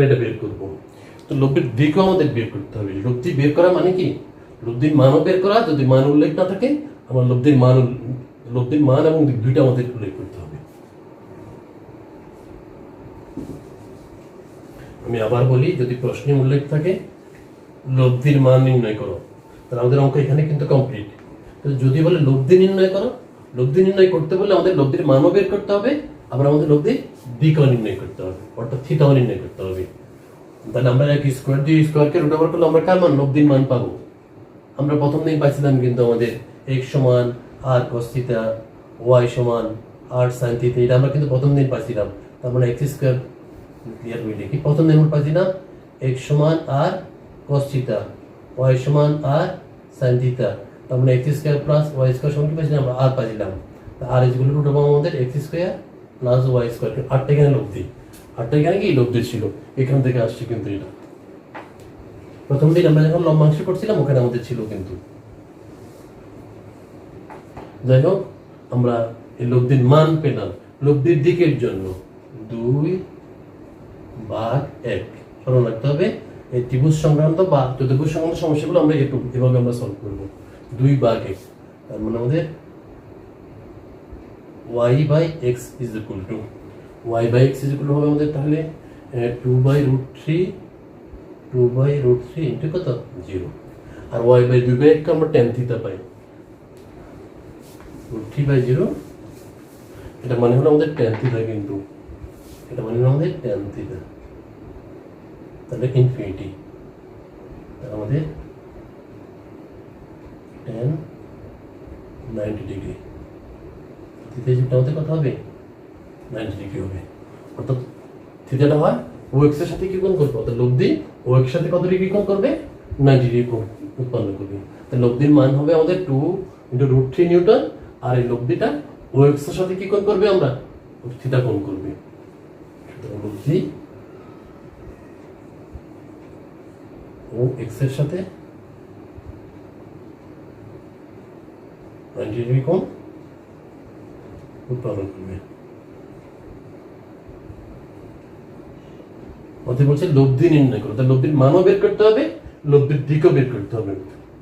এটা বের করব। তো লব্ধির দিকও আমাদের বের করতে হবে। লব্ধি বের করা মানে কি? লব্ধির মানও বের করা, যদি মান উল্লেখ না থাকে আমার লব্ধির মান এবং দিক দুইটা আমাদের উল্লেখ করতে হবে। আমি আবার বলি, যদি প্রশ্নে উল্লেখ থাকে লব্ধির মান নির্ণয় করো, তাহলে আমাদের অঙ্ক এখানে কিন্তু কমপ্লিট। যদি বলে লব্ধি নির্ণয় করো, লব্ধি নির্ণয় করতে বলে আমাদের লব্ধির মানও বের করতে হবে, আবার আমাদের লব্ধির দিকও নির্ণয় করতে হবে, অর্থাৎ থিটাও নির্ণয় করতে হবে। তাহলে আমরা এক স্কোয়ার দিয়ে স্কোয়ারকে রুট ওভার করলে আমরা কার মান? লব্ধির মান পাবো। আমরা প্রথম দিন পাইছিলাম কিন্তু আমাদের x সমান r cos থিটা, y সমান r sin থিটা, এটা আমরা কিন্তু প্রথম দিন পাইছিলাম। তার মানে x স্কোয়ার ক্লিয়ার হয়ে লিখি, প্রথম দিন আমরা পাইছিলাম x সমান r cos থিটা, y সমান r sin থিটা, তার মানে x square plus y square সমান কি পাইছিলাম? আমরা r পাইছিলাম। r is equal to root over আমাদের x square plus y square, আরটা এখানে লব্ধি, আরটা এখানে কি লব্ধি ছিল, এখান থেকে আসছে কিন্তু এটা। প্রথম দিন আমরা যখন লম্বাংশ করছিলাম ওখানে আমাদের ছিল কিন্তু। যাই হোক, আমরা এই লব্ধির মান পেলাম লব্ধির দিকের জন্য 2/1 স্মরণ রাখতে হবে। এই ত্রিভুজ সংক্রান্ত বা চতুর্ভুজ সংক্রান্ত সমস্যাগুলো আমরা এভাবে আমরা সলভ করব। 2/1, তার মানে আমাদের y/x is equal to হবে আমাদের তাহলে 2/√3 ইন্টু কত 0, আর y/2/1 কে আমরা tan থিটা পাই √3/0, এটা মানে হলো আমাদের tan থিটা, কিন্তু এটা মানে হলো আমাদের tan থিটা, তাহলে ইনফিনিটি, আমাদের tan 90 ডিগ্রি, থিটা যেটা আমাদের কত হবে 90 ডিগ্রি হবে। অর্থাৎ থিটাটা হয় ও এক্স এর সাথে কি কোণ করবে, অর্থাৎ লব্ধি ও এক্স এর সাথে কত ডিগ্রি কোণ করবে 90 ডিগ্রি কোণ উৎপন্ন করবে। তাহলে লব্ধির মান হবে আমাদের 2 × √3 নিউটন, আর এই লব্ধিটা ও এক্স এর সাথে কি কোণ করবে আমরা থিটা কোণ করবে। সুতরাং লব্ধি ও এক্স এর সাথে 90 ডিগ্রি কোণ উৎপাদন করবে। অতএব বলছে লব্ধি নির্ণয় করো, তাহলে লব্ধির মানও বের করতে হবে, লব্ধির দিকও বের করতে হবে।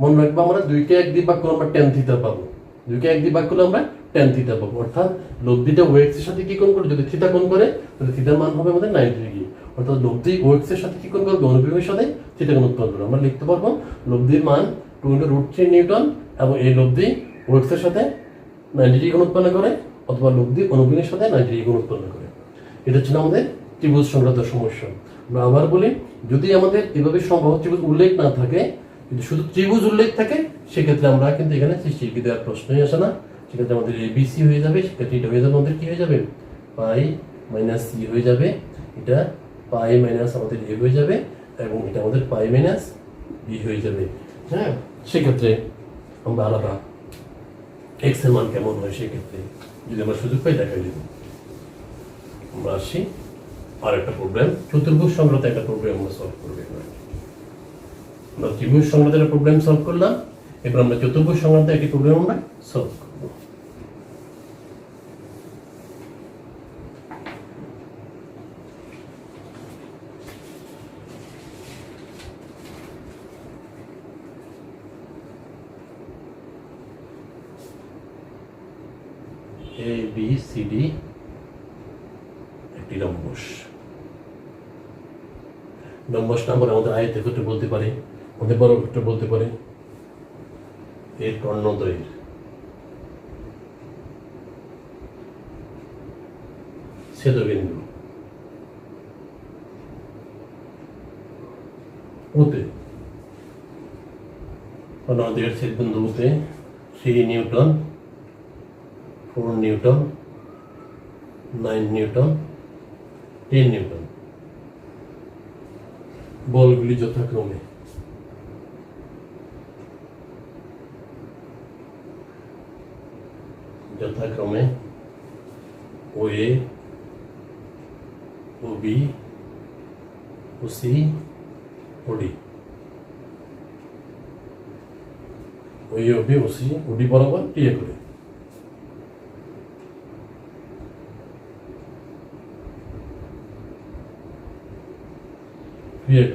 মনে রাখবো আমরা 2কে 1 দিয়ে ভাগ করলে আমরা tan থিটা পাবো, 2কে 1 দিয়ে ভাগ করলে আমরা tan থিটা পাবো। অর্থাৎ লব্ধিটা ও এক্স এর সাথে কি কোণ করে, যদি থিটা কোণ করে তাহলে থিটার মান হবে আমাদের 90 ডিগ্রি। অর্থাৎ লব্ধি ও এক্স এর সাথে কি কোণ করবে, অনুভূমিক সাথে থিটা কোণ উৎপন্ন করবে। আমরা লিখতে পারবো লব্ধির মান 2 × √3 নিউটন, এবং এই লব্ধি ও এক্স এর সাথে 90 ডিগ্রি কোণ উৎপন্ন করে, অথবা লব্ধি অনুভূমিক সাথে 90 ডিগ্রি কোণ উৎপন্ন করে। এটা ছিল আমাদের ত্রিভুজ সংক্রান্ত সমস্যা। আমরা আবার বলি, যদি আমাদের এভাবে সম্ভব ত্রিভুজ উল্লেখ না থাকে, যদি শুধু ত্রিভুজ উল্লেখ থাকে, সেক্ষেত্রে আমরা কিন্তু এখানে সৃষ্টি দেওয়ার প্রশ্নই আসে না। সেক্ষেত্রে আমাদের ABC হয়ে যাবে, সেক্ষেত্রে এটা হয়ে যাবে আমাদের কি হয়ে যাবে পাই মাইনাস সি হয়ে যাবে, এটা পাই মাইনাস আমাদের এ হয়ে যাবে, এবং এটা আমাদের পাই মাইনাস বি হয়ে যাবে। হ্যাঁ, সেক্ষেত্রে আমরা আলাদা এক্স এর মান কেমন হয় সেক্ষেত্রে যদি আমরা সুযোগ পাই দেখাই দেব। আমরা আসি আর একটা প্রবলেম, চতুর্ভুজ সংক্রান্ত একটা প্রবলেম আমরা সলভ করবো। আমরা ত্রিভুজ সংক্রান্ত একটা প্রবলেম সলভ করলাম, এবার আমরা চতুর্ভুজ সংক্রান্ত একটি প্রবলেম আমরা সলভ করবো। ABCD একটি লম্বস। লম্বস নাম্বার আমাদের আয়তক্ষেত্র বলতে পারে, আমাদের বর্গক্ষেত্র বলতে পারে। এর কর্ণদ্বয়ের ছেদবিন্দু ওতে, কর্ণদ্বয়ের ছেদবিন্দু ওতে 3 নিউটন, 4 নিউটন, 9 নিউটন, 10 নিউটন বলগুলি যথাক্রমে OA, OB, OC, OD, OA, OB, OC, OD বরাবর ক্রিয়া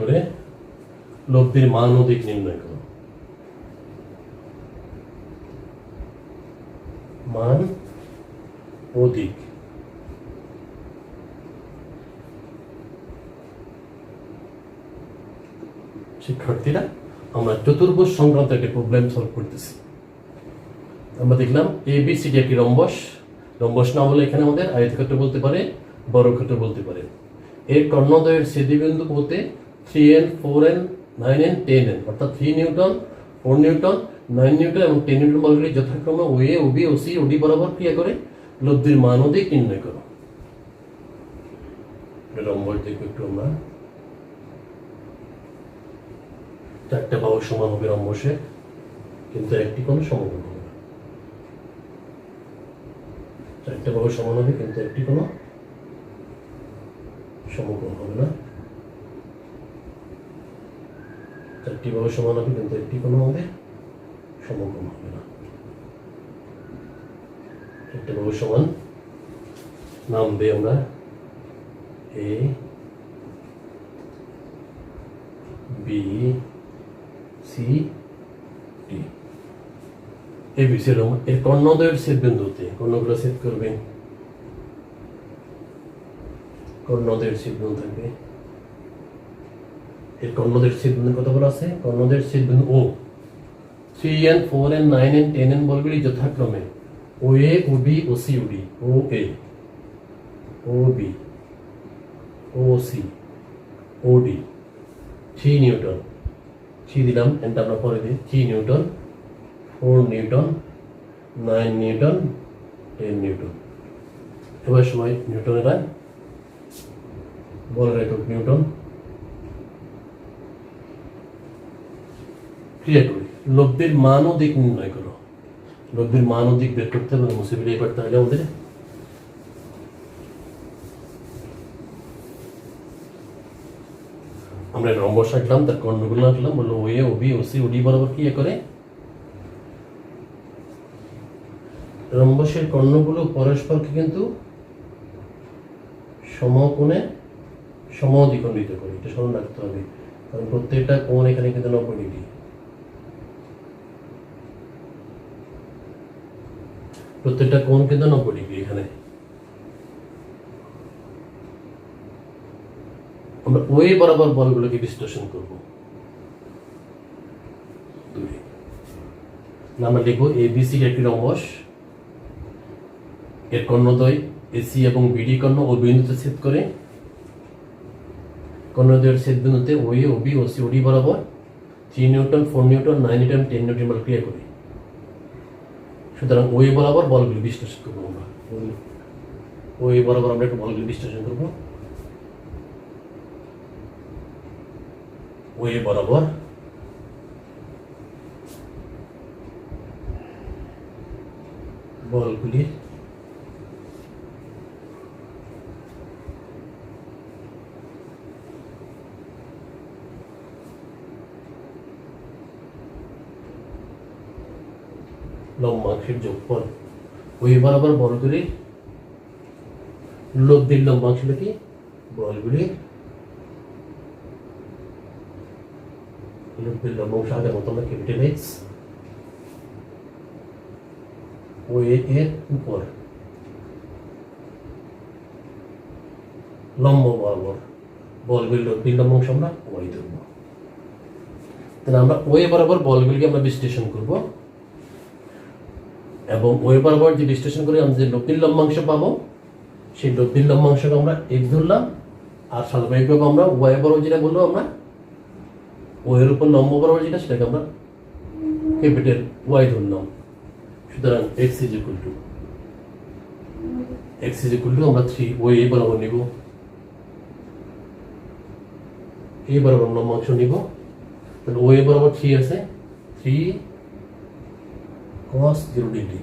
করে লব্ধির মান ও দিক নির্ণয় করো। মান ও দিক, শিক্ষার্থীরা আমরা চতুর্ভুজ সংক্রান্ত একটি প্রবলেম সলভ করতেছি। আমরা দেখলাম ABCD একটি রম্বস। রম্বস না হলে এখানে আমাদের আয়তক্ষেত্র বলতে পারে, বর্গক্ষেত্র বলতে পারে। এর কর্ণদ্বয়ের ছেদবিন্দু হতে 3n, 4n, 9n, 10n, অর্থাৎ 3 নিউটন, 4 নিউটন, 9 নিউটন এবং 10 নিউটন বলগুলি যথাক্রমে OA, OB, OC, OD বরাবর ক্রিয়া করে লব্ধির মান ও দিক নির্ণয় করো। রম্বস দেখবো একটু আমরা। 4টে বাহু সমান হবে রম্বসে, কিন্তু একটি কোণ সমকোণ হবে না। 4টে বাহু সমান হবে, কিন্তু একটি কোণ সমকোণ হবে না। 4টি বাহু সমান হবে, কিন্তু একটি কোণ আমাদের সমকোণ হবে না। একটা বাহু সমান নামবে আমরা A B C D ABC এর কর্ণদ্বয়ের ছেদ বিন্দুতে কর্ণগুলো ছেদ করবে, কর্ণদ্বয়ের ছেদ বিন্দু থাকবে। এর কর্ণদ্বয়ের ছেদ বিন্দু কত বলা আছে? কর্ণদ্বয়ের ছেদ বিন্দু ও 3n 4n 9n 10n বলগুলি যথাক্রমে ও এ ও বি ও সি ও ডি, ও এ ও বি ও সি ও ডি 3 নিউটন, 3 দিলাম, এন্ড আমরা পরে দিই 3 নিউটন, 4 নিউটন, 9 নিউটন, 10 নিউটন। এবার সময় নিউটনেরা বলের একক নিউটন। ক্রিয়া করি, লব্ধির মান ও দিক নির্ণয় করো। লব্ধির মান ও দিক বের করতে হবে, মুছে ফেলে করতে হবে আমাদের। আমরা রম্বস আঁকলাম, তার কর্ণগুলো আঁকলাম, বললো ও এ ও বি ও সি ও ডি বরাবর ক্রিয়া করে। রম্বসের কর্ণগুলো পরস্পরকে কিন্তু সমকোণে সমদ্বিখণ্ডিত করে, এটা স্মরণ রাখতে হবে, কারণ প্রত্যেকটা কোণ এখানে কিন্তু 90 ডিগ্রি। প্রত্যেকটা কোণ কিন্তু 90 ডিগ্রি। এখানে আমরা ওই বরাবর বলগুলোকে বিশ্লেষণ করব। আমরা লিখব এবিসি একটি রম্বস, এর কর্ণদ্বয় এসি এবং বিডি কর্ণ ও বিন্দুতে ছেদ করে। কর্ণদ্বয়ের ছেদ বিন্দুতে ও এ ও বি ও সি ও ডি বরাবর 3 নিউটন 4 নিউটন 9 নিউটন 10 নিউটন বল ক্রিয়া করি। সুতরাং ওই বরাবর বলগুলি বিশ্লেষণ করবো আমরা। ওই বরাবর আমরা একটু বলগুলি বিশ্লেষণ করব। ওই বরাবর বলগুলি লম্বাংশের যোগফল। ওই বরাবর বলগুলি লব্ধির লম্বাংশ কি? বলগুলি লব্ধির লম্বাংশ আগের মতো আমরা ক্যাপিটাল এক্স ও এর উপর লম্ব বরাবর বলগুলি লব্ধির লম্বাংশ আমরা ওয়াই ধরব। তাহলে আমরা ওই বরাবর বলগুলিকে আমরা বিশ্লেষণ করব, এবং ওই বরাবর যে বিশ্লেষণ করে আমরা যে লব্ধির লম্বাংশ পাবো, সেই লব্ধির লম্বাংশকে আমরা এক্স ধরলাম, আর স্বাভাবিকভাবে আমরা ওয়াই বরাবর যেটা বলবো আমরা ওয়ের উপর লম্ব বরাবর যেটা সেটাকে আমরা ক্যাপিটাল ওয়াই ধরলাম। সুতরাং এক্স ইজ ইকুয়াল টু আমরা 3 ওই এ বরাবর নিব, এই বরাবর লম্বাংশ নিব। তাহলে ওই বরাবর 3 আছে, 3 cos 0 ডিগ্রি।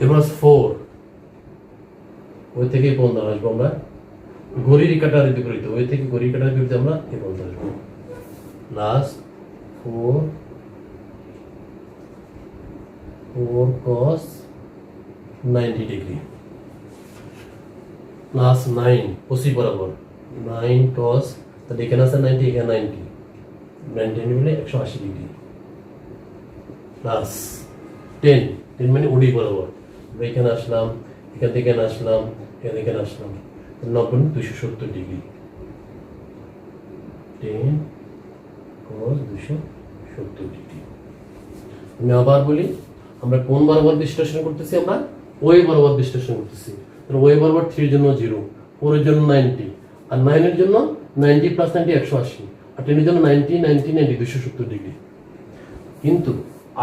এবার 4 ওই থেকে কোণ দ্বারা আসবো আমরা ঘড়ির কাঁটার বিপরীত, ওই থেকে ঘড়ির কাঁটার বিপরীতে আমরা এই কোণ দ্বারা আসবো plus 4 cos 90 degree plus 9 OC বরাবর 9 cos, তাহলে এখানে আছে 90, এখানে 90 মিলে 180 ডিগ্রি প্লাস 10 মানে ওডি বরাবর এখানে আসলাম, এখান থেকে আসলাম, এখানে আসলাম 90 270 ডিগ্রি 10 cos 270 ডিগ্রি। আমি আবার বলি, আমরা কোন বরাবর বিশ্লেষণ করতেছি? আমরা ওই বরাবর বিশ্লেষণ করতেছি। ওই বরাবর 3 এর জন্য 0, 4 এর জন্য 90, আর 9 এর জন্য 90 প্লাস 90 180, আর 10 এর জন্য 90 90 90 270 ডিগ্রি। কিন্তু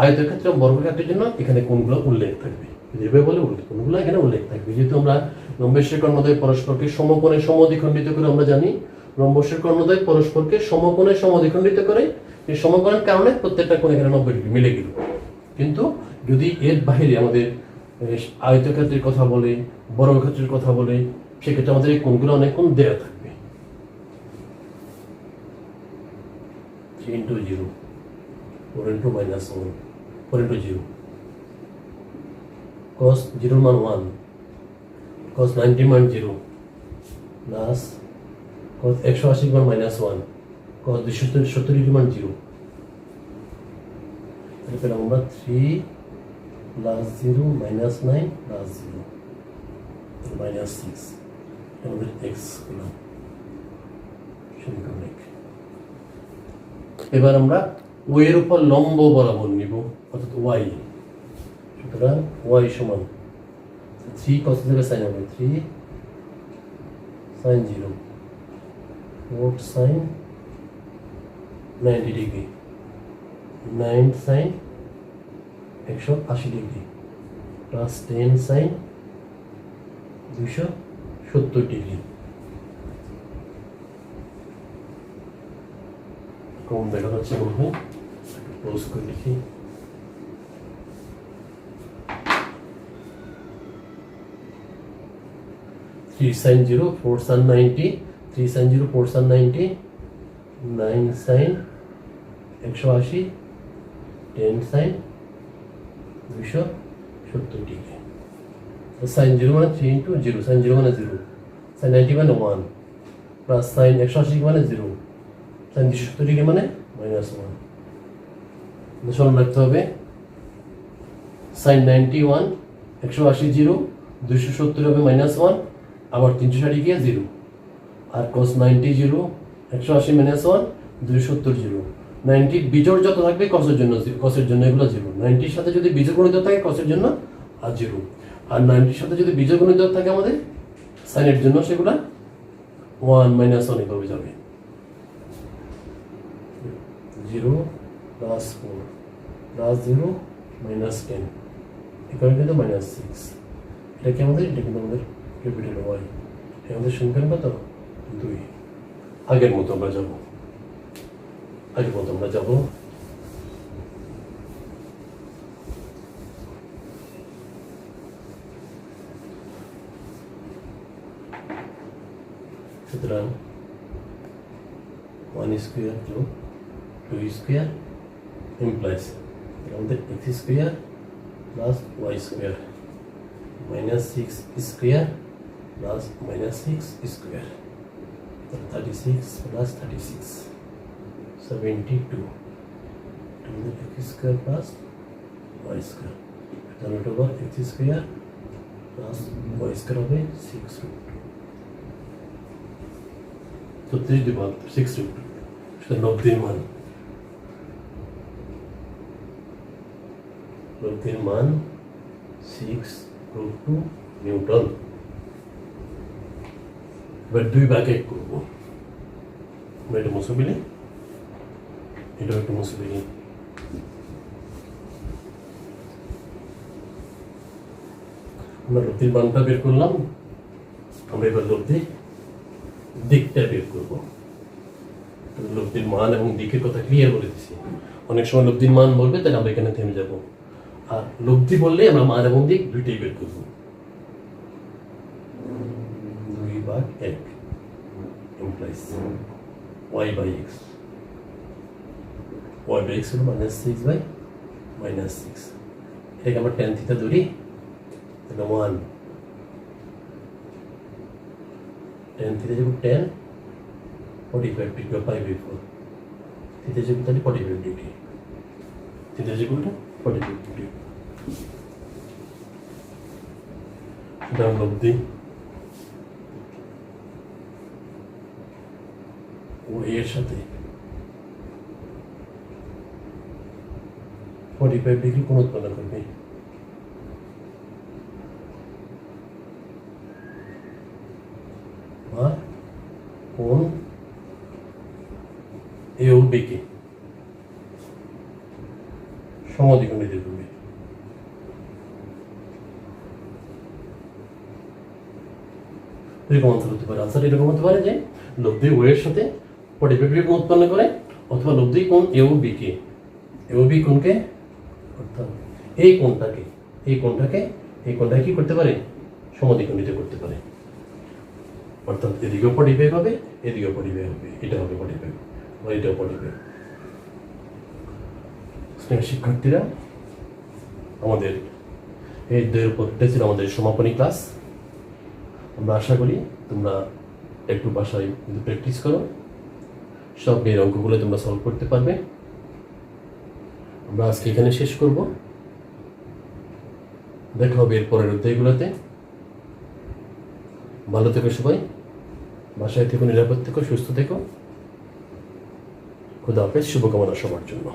আয়তের ক্ষেত্রে বর্গক্ষেত্রের জন্য এখানে কোণগুলো উল্লেখ থাকবে, যেভাবে বলে কোণগুলো এখানে উল্লেখ থাকবে। যেহেতু আমরা রম্বসের কর্ণদ্বয় পরস্পরকে সমকোণে সমদ্বিখণ্ডিত করে, আমরা জানি রম্বসের কর্ণদ্বয় পরস্পরকে সমকোণে সমদ্বিখণ্ডিত করে। এই সমকোণের কারণে প্রত্যেকটা কোণ এখানে 90 ডিগ্রি মিলে গেল। কিন্তু যদি এর বাইরে আমাদের আয়তক্ষেত্রের কথা বলে, বর্গক্ষেত্রের কথা বলে, সেক্ষেত্রে আমাদের এই কোণগুলো অনেক কোণ দেয়া থাকবে। 3 into 0, 4 into -1, 4 into 0, cos 0 মান 1 cos 90 মান 0 প্লাস cos 180 মান -1 cos 270 ডিগ্রি মান 0 তাহলে পেলাম আমরা 3 প্লাস 0 মাইনাস 9 প্লাস 0 মাইনাস 6 আমাদের x পেলাম সমীকরণ 1। এবার আমরা y এর উপর লম্ব বরাবর নিব অর্থাৎ y, সুতরাং y সমান 3 cos থেকে sin হবে 3 sin 0 4 sin 90 degree 9 sin 180 degree plus 10 sin 270 degree. কম দেখা যাচ্ছে মনে হয়, ক্লোজ করে লিখি। Three sine 0 4 sin 90 3 sin 0 4 sin 90 9 sin 180 10 sin 270 degree. तो sin 0 মানে 3 into 0 sin 0 মানে 0 sin 90 মানে 1 প্লাস sin 180 মানে 0 sin 270 ডিগ্রি মানে -1। স্মরণ রাখতে হবে sin 91 180 0 270 হবে -1 আবার 360 গিয়ে 0 আর cos 90 0 180 -1 270 0 90 বিজোড় যত থাকবে cos-এর জন্য এগুলো 0 90 এর সাথে যদি বিজোড় গুণিত থাকে cos-এর জন্য আর 0 আর 90 এর সাথে যদি বিজোড় গুণিত থাকে আমাদের sin-এর জন্য সেগুলো 1 -1 এভাবে যাবে 0 প্লাস 4 প্লাস 0 -10 এখানে কিন্তু -6 এটা কি আমাদের ক্যাপিটাল ওয়াই আমাদের সমীকরণ কত 2। আগের মতো আমরা যাব সুতরাং 1 স্কোয়ার যোগ 2 স্কোয়ার ইমপ্লাইজ আমাদের x square plus y square -6 square plus -6 square 36 plus 36 72 x square plus y square then root over x square plus y square হবে 6 root तो 3 divided 6 root সেটা লব্ধির মান 6 root 2 নিউটন। এবার 2 ভাগে করব এটা মুছে ফেলি এটা একটু মুছে ফেলি আমরা লব্ধির মানটা বের করলাম আমরা এবার লব্ধির দিকটা বের করব। লব্ধির মান এবং দিকের কথা ক্লিয়ার করে দিচ্ছি, অনেক সময় লব্ধির মান বলবে তাহলে আমরা এখানে থেমে যাব, আর লব্ধি বললে আমরা মান এবং দিক দুইটাই বের করব। 2/1 implies y by x হলো -6 by -6 এটাকে আমরা tan থিটা ধরি তাহলে 1 tan থিটা যখন tan 45 ডিগ্রি পাই/4 থিটা যখন তাহলে 45 ডিগ্রি থিটা যখন 45 ডিগ্রি সুতরাং লব্ধি ও এর সাথে 45 ডিগ্রি কোণ উৎপন্ন করবে। আর কোণ এ ও বি কে সমদ্বিখণ্ডিত করবে। এরকম আনসার হতে পারে, আনসার এরকম হতে পারে যে লব্ধি ও এর সাথে 45 ডিগ্রি কোণ উৎপন্ন করে, অথবা লব্ধি কোণ এ ও বি কে কোণকে অর্থাৎ এই কোণটাকে কি করতে পারে সমদ্বিখণ্ডিত করতে পারে, অর্থাৎ এদিকেও 45 হবে এদিকেও 45 হবে, এটা হবে 45 বা এটাও 45। শিক্ষার্থীরা আমাদের এই দুইয়ের উপর এটা ছিল আমাদের সমাপনী ক্লাস। আমরা আশা করি তোমরা একটু বাসায় কিন্তু প্র্যাকটিস করো, সব মেয়ের অঙ্কগুলো তোমরা সলভ করতে পারবে। আমরা আজকে এখানে শেষ করব, দেখা হবে এর পরের অধ্যায়গুলোতে। ভালো থেকো সবাই, বাসায় থেকো, নিরাপদ থেকো, সুস্থ থেকো। খোদা হাফেজ, শুভকামনা সবার জন্য।